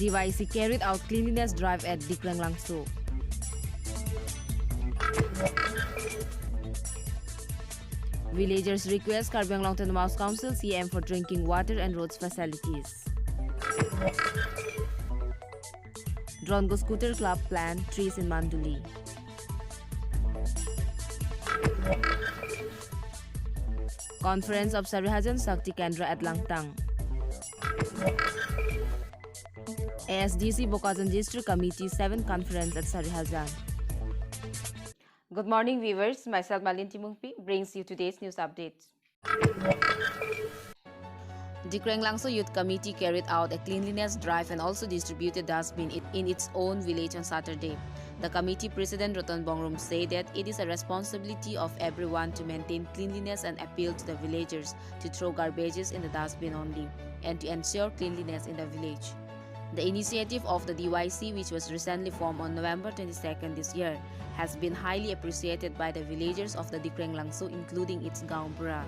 DYC carried out cleanliness drive at Dikrang Langso. Villagers request Karbiang Long Autonomous Council CM for drinking water and roads facilities. Drongo Scooter Club plant trees in Manduli. Conference of Sarihajan Sakti Kendra at Langtang. ASDC Bokazan District Committee 7th Conference at Sarihajan. Good morning, viewers. Myself, Malin Timungpi, brings you today's news updates. Dikrang Langso Youth Committee carried out a cleanliness drive and also distributed dustbin in its own village on Saturday. The committee president Roton Bongrum said that it is a responsibility of everyone to maintain cleanliness and appeal to the villagers to throw garbages in the dustbin only and to ensure cleanliness in the village. The initiative of the DYC, which was recently formed on November 22nd this year, has been highly appreciated by the villagers of the Dikrang Langso, including its Gaumbra.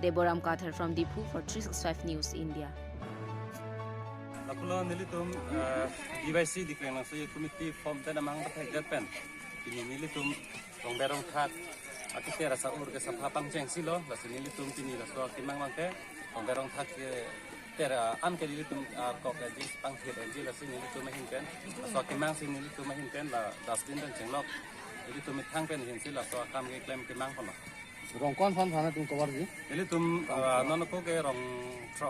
Deboram Kathar from Dipu for 365 News India. Apolo nilitum DYC Dikrang Langso Youth Committee form ten among the pen. Ini nilitum tongberong khat akitera sa ur ke sapapang cheng silo la nilitum tini la so kimang mangke tongberong khat ke tera am ke nilitum ko ke dis pang thir enji la nilitum mahinken so kimang nilitum mahinken la dasbin dan chenglok nilitum thang pen hin sila so kam ke klem kimang kono rong kon fan phana tum cover ji nilitum nono ko ke rong tro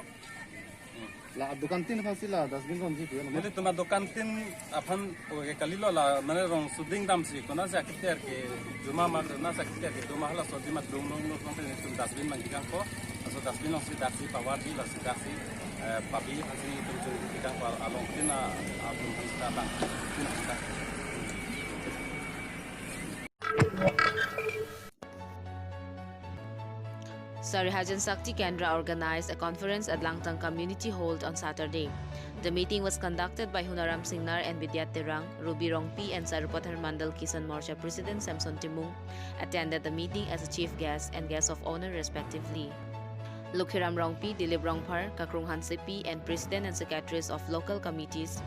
la dukan tin fasila dasbin kon ji ke nili tuma dukan tin aphan ke kalilo la mane rong suding dam si kona sa kiter ke juma ma na sa kiter ke juma hala so dima dum nong nong kon tum dasbin mang dikang ko so dasbin nong si daksi pawar di la si daksi papi hasi tum tum dikang ko along tin tum hista bang Sarihajan Sakti Kendra organized a conference at Langtang Community Hall on Saturday. The meeting was conducted by Hunaram Singnar and Vidyat Terang, Ruby Rongpi and Sarupathar Mandal Kisan Morcha President Samson Timung attended the meeting as a chief guest and guest of honor respectively. Lukhiram Rongpi, Dilip Rongpar, Kakrung Hansepi and President and Secretaries of local committees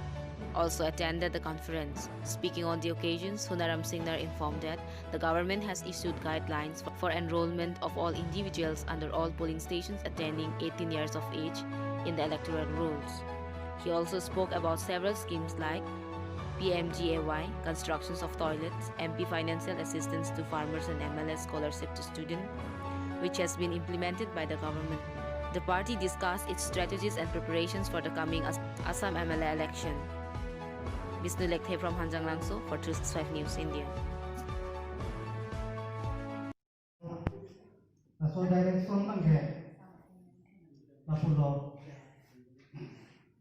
also attended the conference. Speaking on the occasions, Hunaram Singnar informed that the government has issued guidelines for enrollment of all individuals under all polling stations attaining 18 years of age in the electoral rolls. He also spoke about several schemes like PMGAY, constructions of toilets, MP financial assistance to farmers and MLS scholarship to students, which has been implemented by the government. The party discussed its strategies and preparations for the coming Assam MLA election. Vishnu Lekhe from Hanjang Langso for 365 News India. So direction mangke lapulo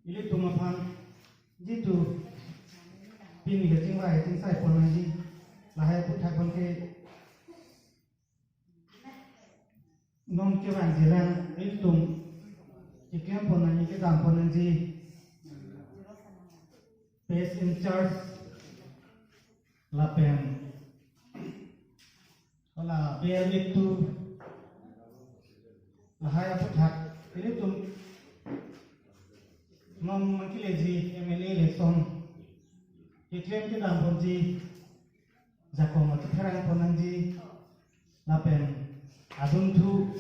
ili tumapan jitu pini ke cingrai cingsai ponaji lahai puthak bonke non ke bang jilang ili tum ikem ponaji ke dam ponaji Base in charge Lapen Ola Biar itu Lahaya Puthak ini tum Mengkileji MLA election Iklem ke dalam ponji Jakom atau perang ponanji Lapen Adun tu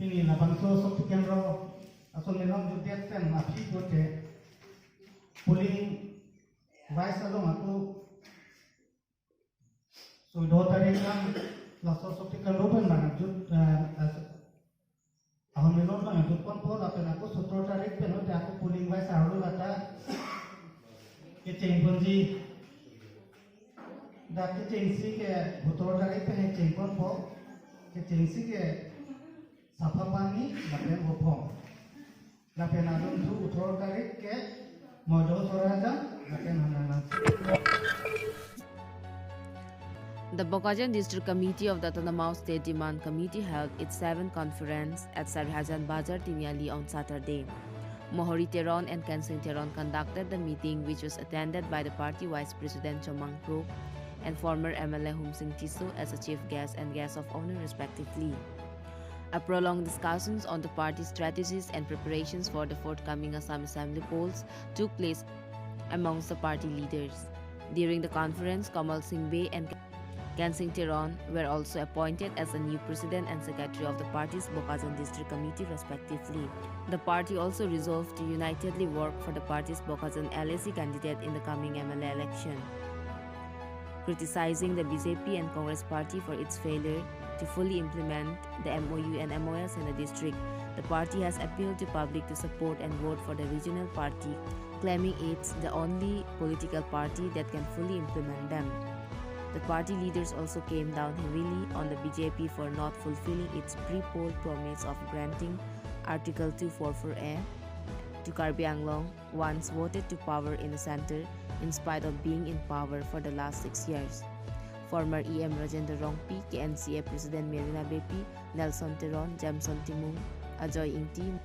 Ini lapan so sok kenro Asal memang judiat kan api bote Polling vice along aku so 2 tarik kan langsung soptikan loban banget jut ahon melon banget jut kon po lapen aku 17 tarik pen udah aku polling vice alu lata keceng ponji dak keceng si ke 17 tarik pen keceng kon po keceng si ke sapa pani lapen hopong lapen adun tu 18 tarik ke The Bokazan District Committee of the Tanamau State Demand Committee held its 7th conference at Sarihajan Bazar Tiniali on Saturday. Mohori Teron and Kensing Teron conducted the meeting, which was attended by the party Vice President Chomang Pro and former MLA Hum Singh Tiso as a chief guest and guest of honor respectively. A prolonged discussions on the party's strategies and preparations for the forthcoming Assam Assembly polls took place amongst the party leaders. During the conference, Kamal Singh Bey and Kensing Tiron were also appointed as the new president and secretary of the party's Bokazan District Committee respectively. The party also resolved to unitedly work for the party's Bokazan LAC candidate in the coming MLA election. Criticizing the BJP and Congress party for its failure to fully implement the MOU and MOS in the district, the party has appealed to public to support and vote for the regional party, claiming it's the only political party that can fully implement them. The party leaders also came down heavily on the BJP for not fulfilling its pre-poll promise of granting Article 244A to Karbi Anglong, once voted to power in the center, in spite of being in power for the last 6 years. Former EM Rajendra Rongpi, KNCA President Merina Bepi, Nelson Tiron, Jamson Timung, Ajoy Ingti,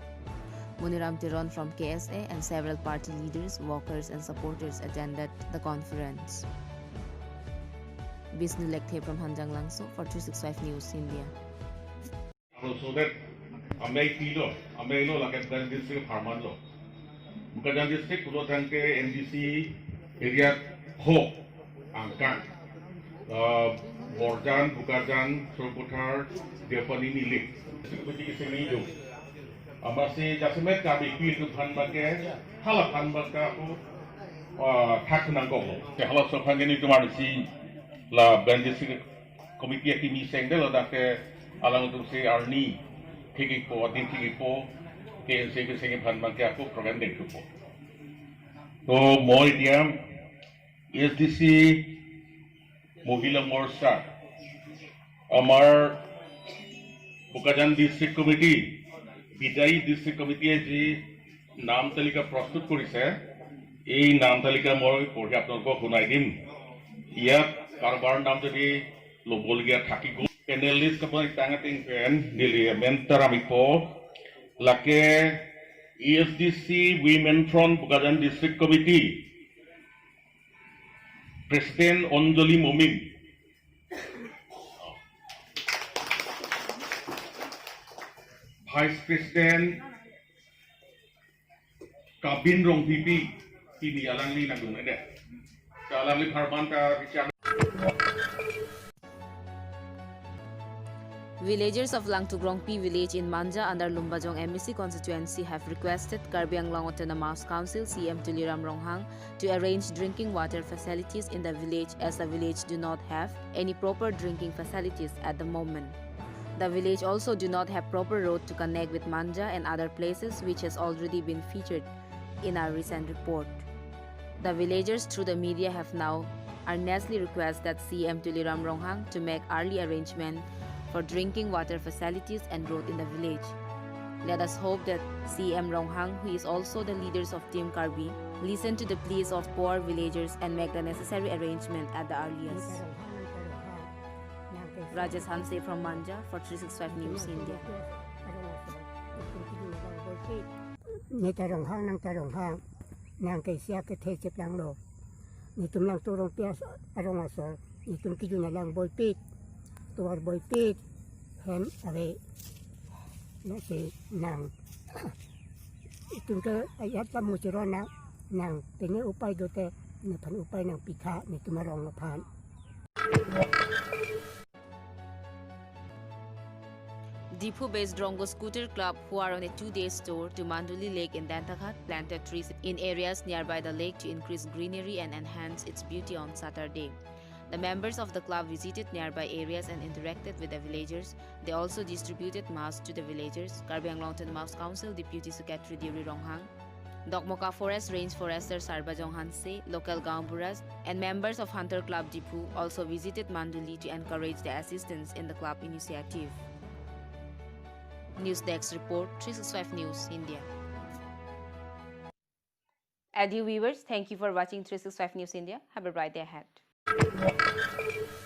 Muniram Tiron from KSA, and several party leaders, workers, and supporters attended the conference. Vishnu Lekthe from Hanjang Langso for 365 News, India. So that Amelo like at district Harmano. Bukadan district, Kulotanke, NDC, area Hope, Angkan, Borjan, Bukadan, Surputar, Japani Milik. Security is a video. Amasi Jasimet Kabi Pil to Hanbake, Halapanbaka, Takanango, the Halas of Hangani to Marci. La Bandis Committee at Kimi Sengel that along to say Arni, taking for thinking for KNC singing Panmakapo, preventing to. So, more idiom SDC Mohila Morsa Amar Bukajan District Committee, Bidai District Committee, Nam Talika Prostut Kurise, A Nam Talika Mori for Japnoko Hunaidim. Yet, Karbar naam jadi lobol gaya thaki go. Panelis kapal tangating pen nili mentaramipo. Lake ESDC Women Front Bukajan District Committee. President Onjoli Moming. Vice President Kabin Rong Pipi. Ini alangli nanggung ada. Alangli Harbanta Richard. Villagers of Langtugrongpi village in Manja under Lumbajong MEC constituency have requested Karbi Anglong Autonomous Council CM Tuliram Ronghang to arrange drinking water facilities in the village, as the village do not have any proper drinking facilities at the moment. The village also do not have proper road to connect with Manja and other places, which has already been featured in our recent report. The villagers through the media have now earnestly request that CM Tuliram Ronghang to make early arrangement for drinking water facilities and road in the village. Let us hope that CM Ronghang, who is also the leaders of Team Karbi, listen to the pleas of poor villagers and make the necessary arrangement at the earliest. Rajesh Hanse from Manja for 365 News, India. Ni tarong hang nang kay siya ke thesip lang lo. Ni tum lang turong pias arong asor. Ni tum kidu na lang boy pit. Tuwar boy pit. Hem are na si nang itum ke ayat sa musiron nang tenge upay dote ni pan upay ng pika ni tumarong lapan. Dipu-based Drongo Scooter Club, who are on a 2-day tour to Manduli Lake in Dantaghat, planted trees in areas nearby the lake to increase greenery and enhance its beauty on Saturday. The members of the club visited nearby areas and interacted with the villagers. They also distributed masks to the villagers. Karbi Anglong Autonomous Council Deputy Secretary Diri Ronghang, Dokmoka Forest Range Forester Sarbajong Hanse, local Gaumburas, and members of Hunter Club Dipu also visited Manduli to encourage the assistance in the club initiative. News Desk Report, 365 News, India. Dear viewers, thank you for watching 365 News India. Have a bright day ahead.